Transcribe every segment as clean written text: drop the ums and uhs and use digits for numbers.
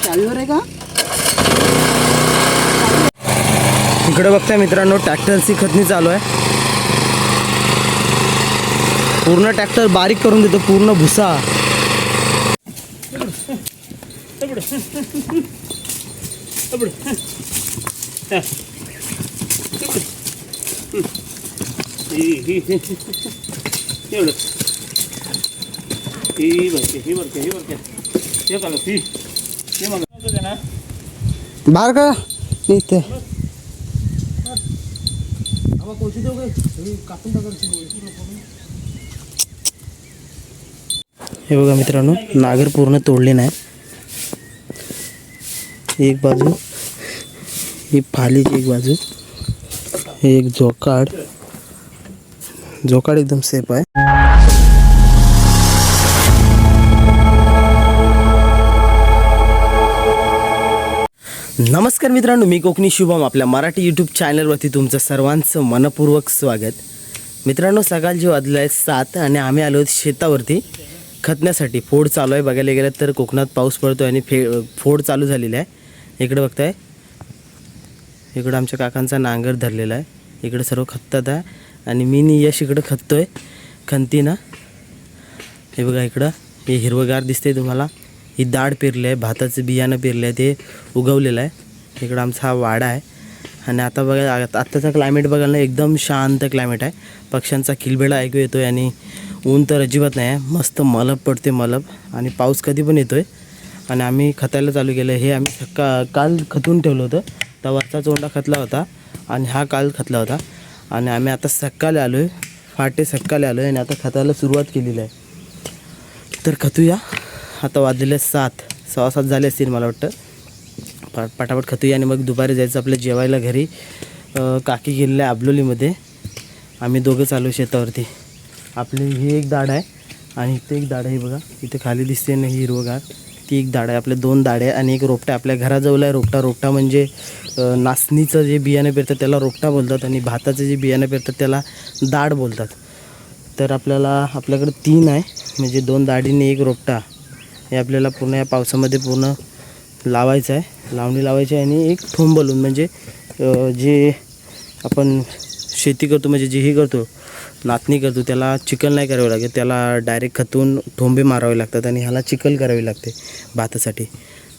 चालू रे का? इकडे बघताय मित्रांनो, ट्रॅक्टरची खतनी चालू आहे. पूर्ण ट्रॅक्टर बारीक करून देतो, पूर्ण भुसा. बाहेर का इथे हे बघा मित्रांनो, नागर पूर्ण तोडले नाही. एक बाजू ही फालीची, एक बाजू हे एक जोकाड एकदम सेफ आहे. नमस्कार मित्रांनो, मी कोकणी शुभम आपल्या मराठी यूट्यूब चॅनलवरती तुमचं सर्वांचं मनपूर्वक स्वागत. मित्रांनो, सकाळचे वाजले आहेत 7 आणि आम्ही आलो शेतावरती खतण्यासाठी. फोड चालू आहे. बघायला गेलं तर कोकणात पाऊस पडतो आणि फोड चालू झालेला आहे. इकडे बघताय, इकडं आमच्या काकांचा नांगर धरलेला आहे. इकडे सर्व खततात आहे आणि मी यश इकडं खततोय खंतीनं. हे बघा, इकडं हे हिरवगार दिसते तुम्हाला. ही दाढ पेरली आहे, भाताचं बियाणं पेरलं आहे, ते उगवलेलं आहे. इकडं आमचा हा वाडा आहे. आणि आता बघा, आत्ताचा क्लायमेट बघायला एकदम शांत क्लायमेट आहे. पक्ष्यांचा किलबिडा ऐकू येतो आहे आणि ऊन तर अजिबात नाही आहे. मस्त मलब पडते, मलब, आणि पाऊस कधी पण येतो आहे. आणि आम्ही खतायला चालू केलं. हे आम्ही काल खतून ठेवलं होतं. तर वरचा चोंडा खतला होता आणि हा काल खतला होता. आणि आम्ही आता सकाळी आलो आहे, फाटे सकाळी आलो आहे आणि आता खतायला सुरुवात केलेली आहे. तर खतूया. आता वाजलेले 7, 6-7 झाले असतील मला वाटतं. पटापट खतूया आणि मग दुपारी जायचं आपल्या जेवायला घरी. काकी गेलेल्या आहे आबलोलीमध्ये. आम्ही दोघं चालू शेतावरती. आपली ही एक दाढ आहे आणि इथे एक दाढ आहे. बघा इथे खाली दिसते ना, ही हिरवगार, ती एक दाढ आहे. आपल्या 2 दाढ्या आणि एक रोपटा आपल्या घराजवळ आहे. रोपटा म्हणजे नाचणीचं जे बियाणं पेरतात त्याला रोपटा बोलतात आणि भाताचं जे बियाणं पेरतात त्याला दाढ बोलतात. तर आपल्याकडे 3 आहे, म्हणजे 2 दाढीने एक रोपटा. हे आपल्याला पूर्ण या पावसामध्ये पूर्ण लावायचं आहे, लावणी लावायची आहे. आणि एक ठोंब बलून, म्हणजे जे आपण शेती करतो, म्हणजे जे हे करतो, नाचणी करतो, त्याला चिखल नाही करावं लागेल. त्याला डायरेक्ट खतून ठोंबे मारावे लागतात आणि ह्याला चिखल करावी लागते भातासाठी.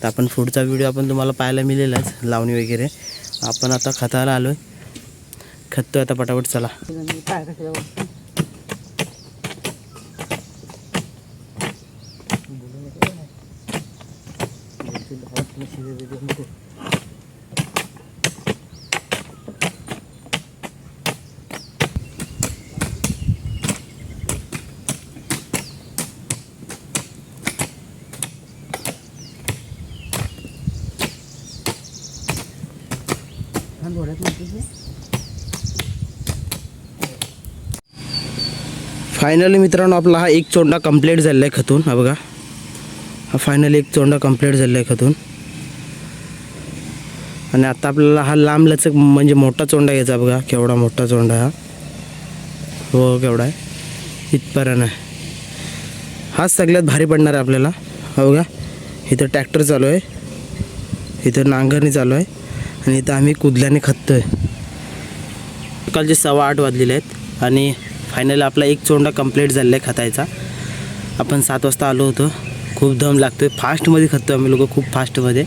तर आपण पुढचा व्हिडिओ आपण तुम्हाला पाहायला मिळेलच, लावणी वगैरे. आपण आता खताला आलो आहे, खततो आता पटापट. चला. फायनली मित्रांनो, आपला हा एक चोंडा कंप्लीट झालेला आहे खतून. हा बघा, हा फायनली एक चोंडा कंप्लीट झालेला आहे खतून. आणि आता आपल्याला हा लांब लचक, म्हणजे मोठा चोंडा घ्यायचा. बघा केवढा मोठा चोंडा हा. हो, केवढा आहे, इथपर्यंत आहे. हाच सगळ्यात भारी पडणार आहे आपल्याला. हा बघा, इथं ट्रॅक्टर चालू आहे, इथं नांगरणी चालू आहे आणि इथं आम्ही कुदल्याने खततो आहे. सकाळचे 8:15 वाजलेले आहेत आणि फायनली आपला एक चोंडा कंप्लीट झालेला आहे खतायचा. आपण 7 वाजता आलो होतो. खूप दम लागतो आहे, फास्टमध्ये खततो आम्ही लोक, खूप फास्टमध्ये.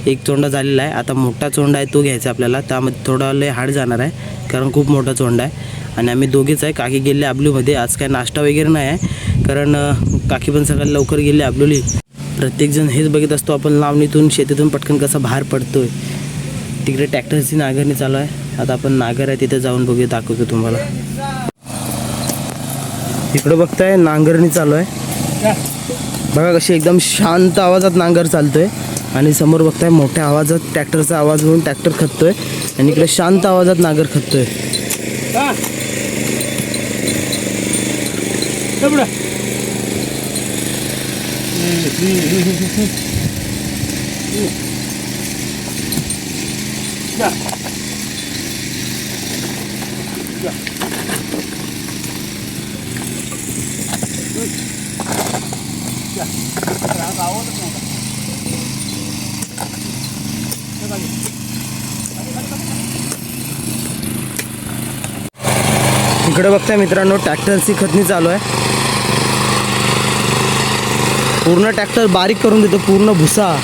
एक चोंडा झालेला आहे. आता मोठा चोंडा आहे तो घ्यायचा आपल्याला. त्यामध्ये थोडा लय हार्ड जाणार आहे, कारण खूप मोठा चोंडा आहे. आणि आम्ही दोघेच आहे. काकी गेले आबलूमध्ये. आज काय नाश्ता वगैरे नाही आहे, कारण काकी पण सगळ्यात लवकर गेले आबलोली. प्रत्येकजण हेच बघत असतो आपण लावणीतून, शेतीतून पटकन कसा बाहेर पडतो आहे. तिकडे ट्रॅक्टरची नांगरणी चालू आहे. आता आपण नांगर आहे तिथे जाऊन बघूया, दाखवतो तुम्हाला. इकडे बघताय नांगरणी चालू आहे. बघा कशी एकदम शांत आवाजात नांगर चालतोय. आणि समोर बघताय मोठ्या आवाजात ट्रॅक्टरचा आवाज होऊन ट्रॅक्टर खततोय आणि इकडे शांत आवाजात नांगर खततोय. इकडे बघताय मित्रांनो, ट्रॅक्टरची खतनी चालू आहे. पूर्ण ट्रॅक्टर बारीक करून देतो, पूर्ण भुसा.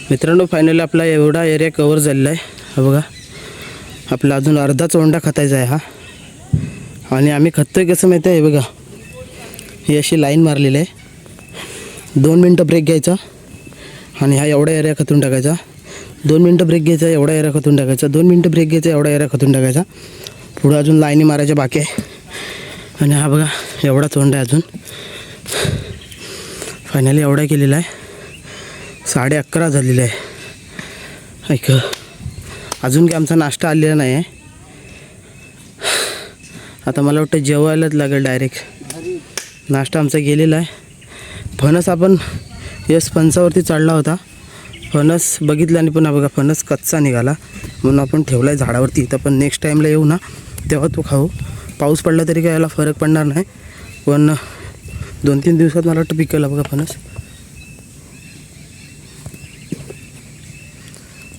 मित्रांनो, फायनली आपला एवढा एरिया कव्हर झालेला आहे. हा बघा, आपला अजून अर्धा चोंडा खतायचा आहे हा. आणि आम्ही खततोय कसं माहिती आहे, हे बघा, ही अशी लाईन मारलेली आहे. 2 मिनटं ब्रेक घ्यायचा आणि हा एवढा एरिया खतून टाकायचा. 2 मिनटं ब्रेक घ्यायचा, एवढा एरिया खतून टाकायचा. 2 मिनटं ब्रेक घ्यायचा, एवढा एरिया खतून टाकायचा. पुढं अजून लाईनी मारायच्या बाकी आहे. आणि हा बघा, एवढा चोंडा आहे अजून. फायनली एवढा केलेला आहे. 11:30 झालेला आहे. ऐक, अजून काही आमचा नाश्ता आलेला नाही आहे. आता मला वाटतं जेवायलाच लागेल डायरेक्ट. नाश्ता आमचा गेलेला आहे. फणस आपण फणसावरती चढला होता. फणस बघितला आणि पण बघा, फणस कच्चा निघाला म्हणून आपण ठेवला आहे झाडावरती. इथं पण नेक्स्ट टाईमला येऊ ना, तेव्हा तो खाऊ. पाऊस पडला तरी काय याला फरक पडणार नाही, पण 2-3 दिवसात मला वाटतं पिकेला बघा फणस.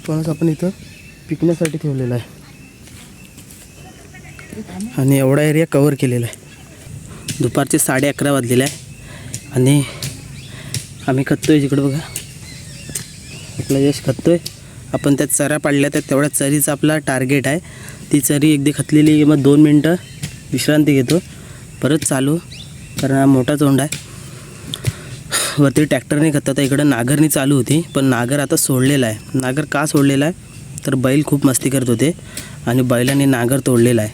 फणस आपण इथं पिकण्यासाठी ठेवलेला आहे. आणि एवढा एरिया कवर केलेला आहे. दुपारचे 11:30 वाजलेले आहे. आणि आम्ही खततोय जिकडं बघा, आपला यश खततोय. आपण त्यात चऱ्या पाडल्या, तर तेवढ्या चरीचा आपला टार्गेट आहे. ती चरी एकदा खतलेली मग 2 मिनटं विश्रांती घेतो, परत चालू. कारण हा मोठा चोंडा आहे. वरती ट्रॅक्टरने खतात, इकडं नागरनी चालू होती, पण नागर आता सोडलेला आहे. नागर का सोडलेला आहे तर बैल खूप मस्ती करत होते आणि बैलाने नागर तोडलेला आहे.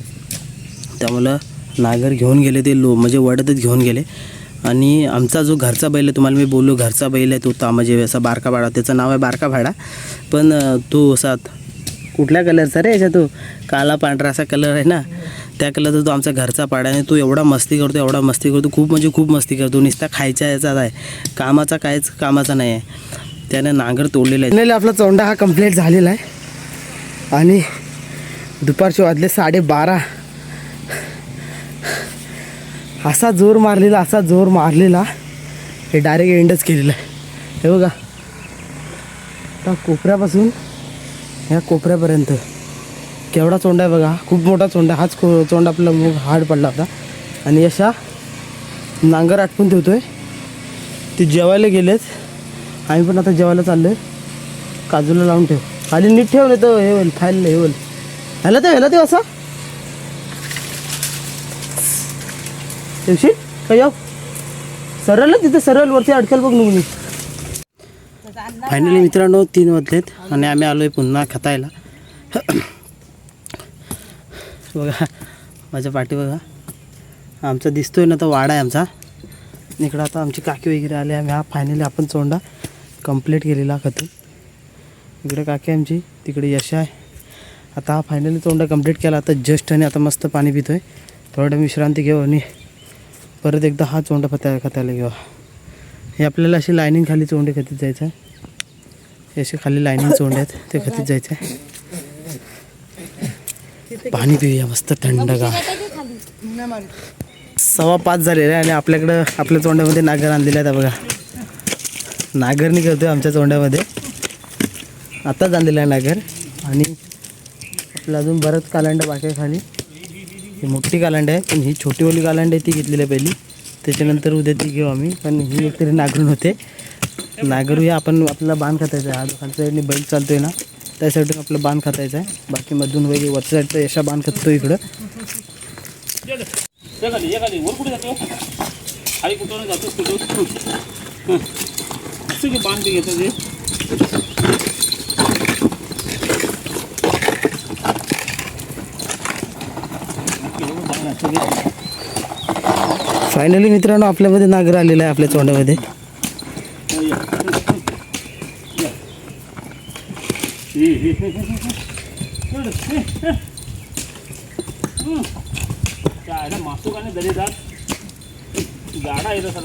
त्यामुळं नागर घेऊन गेले ते म्हणजे वडतच घेऊन गेले. आणि आमचा जो घरचा बैल आहे, तुम्हाला मी बोललो घरचा बैल आहे, तो म्हणजे असा बारका भाडा, त्याचं नाव आहे बारका भाडा. पण तो असा कुठल्या कलरचा रे, याचा तो काला पांढरा असा कलर आहे ना, त्या कलरचा तो आमचा घरचा पाडा. आणि तो एवढा मस्ती करतो, खूप म्हणजे खूप मस्ती करतो. नुसता खायच्या याचाच आहे, कामाचा काहीच कामाचा नाही आहे. त्यानं नागर तोडलेला आहे. आपला चोंडा हा कंप्लीट झालेला आहे. आणि दुपारचे वाजले 12:30. असा जोर मारलेला हे डायरेक्ट एंडच केलेला आहे. हे बघा, त्या कोपऱ्यापासून ह्या कोपऱ्यापर्यंत केवढा चोंडा आहे बघा, खूप मोठा चोंडा. हाच चोंडा आपला हाड पडला होता. आणि अशा नांगर आटपून ठेवतोय. ते जेवायला गेलेत, आम्ही पण आता जेवायला चाललो आहे. काजूला लावून ठेव, खाली नीट ठेव, नाही तर हे होईल खायला, हे होईल. ह्याला ते असं ठेवशील काय, येऊ सरळ तिथं, सरळ वरती अडकेल बघ नुकनी. फायनली मित्रांनो 3 वाजलेत आणि आम्ही आलो आहे पुन्हा खतायला. बघा माझ्या पाठी बघा, आमचा दिसतोय ना तो वाडा आहे आमचा. इकडं आता आमची काकी वगैरे आले. आम्ही फायनली आपण चोंडा कंप्लीट केलेला खतून. इकडे काकी आमची, तिकडे यश आहे. आता हा फायनली चोंडा कंप्लीट केला आता जस्ट. आणि आता मस्त पाणी पितोय, थोडं विश्रांती घेऊ आणि परत एकदा हा चोंडा खतायला घेऊ. हे आपल्याला अशी लाईनिंग खाली चोंडे खतीत जायचं आहे. हे असे खाली लाईनिंग चोंडे आहेत, ते खतीत जायचं आहे. पाणी पिऊया मस्त थंडगार. 5:15 झालेलं आहे आणि आपल्याकडं आपल्या चोंड्यामध्ये नागर आणलेले आहेत बघा. नागरणी करतोय आमच्या चोंड्यामध्ये, आताच आणलेला आहे नागर. आणि आपलं अजून बरंच कालांड बाकी आहे खाली. ही मोठी कालांड आहे, पण ही छोटीवाली कालांड आहे ती घेतलेली आहे पहिली, त्याच्यानंतर उद्या ती घेऊ आम्ही. पण ही एकतरी नागरून होते, नागरूया. आपण आपल्याला बांध खातायचा आहे. हा खालच्या साईडने बैल चालतोय ना, त्या साईडून आपलं बांध खातायचं आहे. बाकी मधून वगैरे वरच्या साईडचं यशा बांध खातो इकडं. फायनली मित्रांनो आपल्यामध्ये नागर आलेला आहे आपल्या तोंडामध्ये. मासूक आणि दलेदार गाडा येतो सर.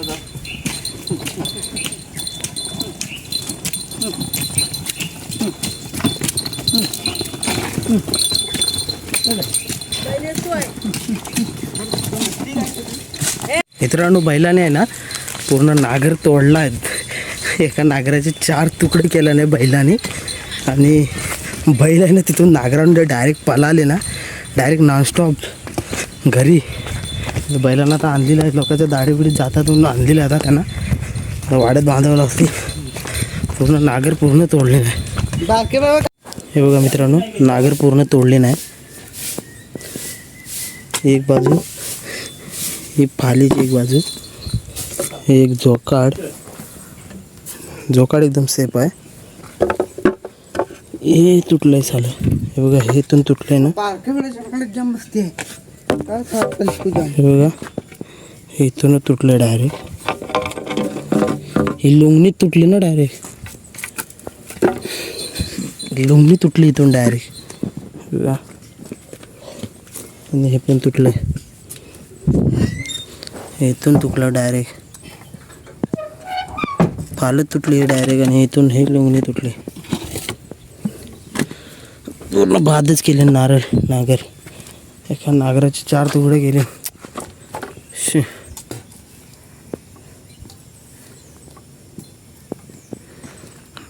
मित्रांनो बैलाने आहे ना पूर्ण नागर तोडला आहे. एका नागराचे 4 तुकडे केल्याने बैलाने. आणि बैल आहे ना तिथून नागरांना डायरेक्ट पळाले ना, डायरेक्ट नॉनस्टॉप घरी. बैलांना आता आणलेलं आहे, लोकांच्या दाढीबिडीत जातात म्हणून आणलेलं आहे आता त्यांना. वाड्यात बांधावं लागते. पूर्ण नागर पूर्ण तोडले नाही. हे बघा मित्रांनो नागर पूर्ण तोडले नाही. एक बाजू ही फालीची, एक बाजू हे एक जोकाड एकदम सेफ आहे. हे तुटलंय झालं. हे बघा हे इथून तुटलंय ना. हे बघा हे इथूनच तुटलंय डायरेक्ट. ही लुंगणी तुटली ना डायरेक्ट. लुंगणी तुटली इथून डायरेक्ट. बघा आणि हे पण तुटलंय. हे इथून तुटलं डायरेक्ट. फालच तुटली डायरेक्ट. आणि इथून हे लुंगणी तुटली. पूर्ण बादच केले नागर. एका नागराचे 4 तुकडे गेले.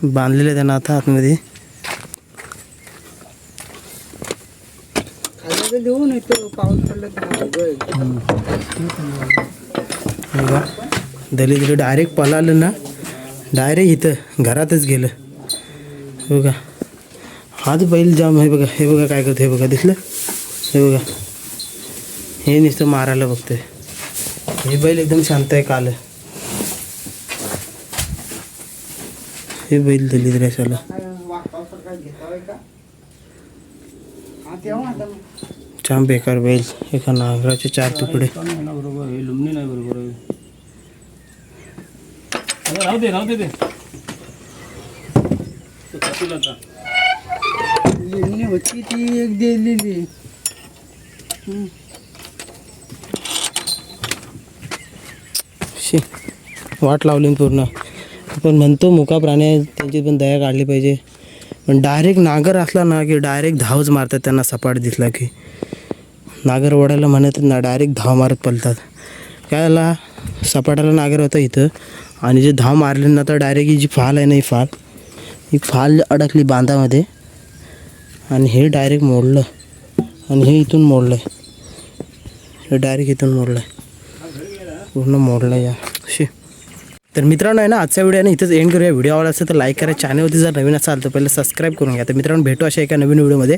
बांधलेले त्यांना आता आतमध्ये. दलित डायरेक्ट पळालं ना, डायरेक्ट इथं घरातच गेलं. बघा हाच बैल जाम आहे. बघा हे बघा काय करतो. हे बघा दिसलं. हे बघा हे नुसतं मारायला बघतोय. हे बैल एकदम शांत आहे. काल हे बैल दलित रेसाला. जाम बेकार बैल. एका नागराचे 4 तुकडे. बरोबर हे लुमणी नाही बरोबर. राहू दे ते होती ती एक दिलेली. वाट लावली पूर्ण. पण म्हणतो मुका प्राणी आहे त्यांची पण दया काढली पाहिजे. पण डायरेक्ट नागर असला ना की डायरेक्ट धावच मारतात. त्यांना सपाट दिसला की नागर ओढायला म्हणत ना, डायरेक्ट धाव मारत पळतात. कायला सपाटाला नागर होतं इथं. आणि जे धाव मारले ना तर डायरेक्ट ही जी फाल आहे ना, ही फाल अडकली बांधामध्ये. आणि हे डायरेक्ट मोडलं. आणि हे इथून मोडलं आहे. हे डायरेक्ट इथून मोडलं आहे. पूर्ण मोडलं या. तर मित्रांनो आहे ना आजचा व्हिडिओ आहे ना इथंच एंड करूया. व्हिडिओ आवडला असेल तर लाईक करा. चॅनलवरती जर नवीन असाल तर पहिले सबस्क्राईब करून घ्या. तर मित्रांनो भेटू अशा एका नवीन व्हिडिओमध्ये.